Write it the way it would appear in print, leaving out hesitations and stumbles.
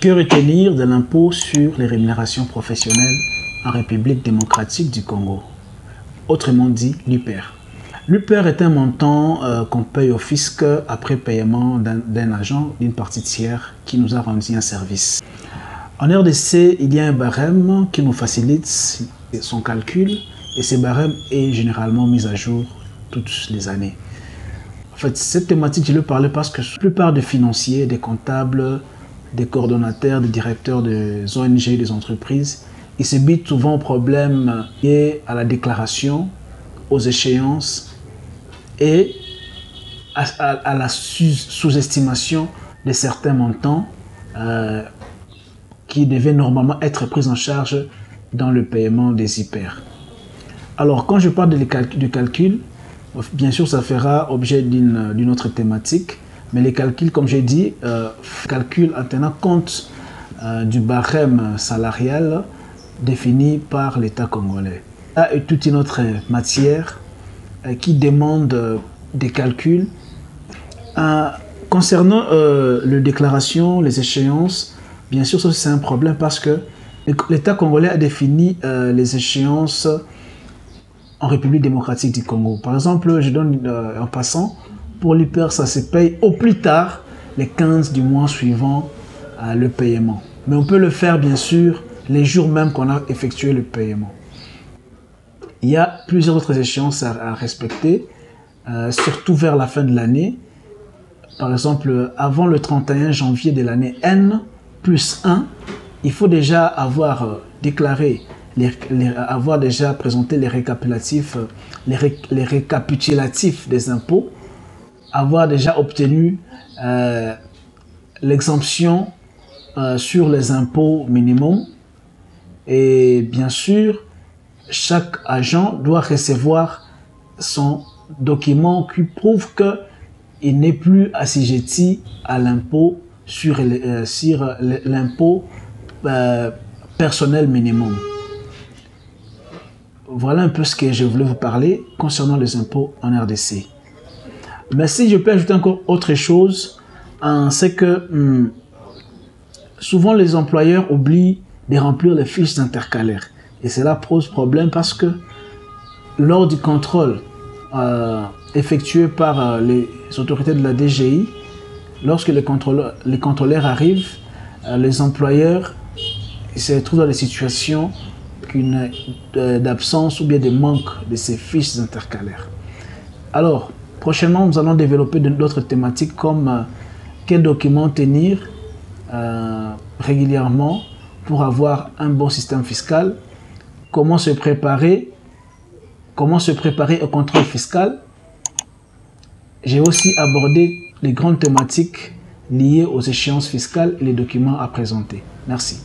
Que retenir de l'impôt sur les rémunérations professionnelles en République démocratique du Congo? Autrement dit, l'UPER. L'UPER est un montant qu'on paye au fisc après paiement d'un agent, d'une partie tiers qui nous a rendu un service. En RDC, il y a un barème qui nous facilite son calcul et ce barème est généralement mis à jour toutes les années. En fait, cette thématique, je le parlais parce que la plupart des financiers, des comptables, des coordonnateurs, des directeurs des ONG, des entreprises, ils se bitent souvent aux problèmes liés à la déclaration, aux échéances et à la sous-estimation de certains montants qui devaient normalement être pris en charge dans le paiement des IPER. Alors, quand je parle du calcul, bien sûr, ça fera objet d'une autre thématique, mais les calculs, comme j'ai dit, calculent en tenant compte du barème salarial défini par l'État congolais. Là est toute une autre matière qui demande des calculs. Concernant les déclarations, les échéances, bien sûr, ça c'est un problème parce que l'État congolais a défini les échéances en République démocratique du Congo. Par exemple, je donne en passant, pour l'UPER, ça se paye au plus tard les 15 du mois suivant le paiement. Mais on peut le faire, bien sûr, les jours même qu'on a effectué le paiement. Il y a plusieurs autres échéances à respecter, surtout vers la fin de l'année. Par exemple, avant le 31 janvier de l'année N+1, il faut déjà avoir déclaré, avoir déjà présenté les récapitulatifs des impôts, avoir déjà obtenu l'exemption sur les impôts minimums. Et bien sûr, chaque agent doit recevoir son document qui prouve qu'il n'est plus assujetti à l'impôt sur l'impôt personnel minimum. Voilà un peu ce que je voulais vous parler concernant les impôts en RDC. Mais si je peux ajouter encore autre chose, c'est que souvent les employeurs oublient de remplir les fiches intercalaires. Et cela pose problème parce que lors du contrôle effectué par les autorités de la DGI, lorsque les contrôleurs arrivent, les employeurs se trouvent dans des situations d'absence ou bien de manque de ces fiches intercalaires. Alors, prochainement, nous allons développer d'autres thématiques comme quels documents tenir régulièrement pour avoir un bon système fiscal, comment se préparer au contrôle fiscal. J'ai aussi abordé les grandes thématiques liées aux échéances fiscales et les documents à présenter. Merci.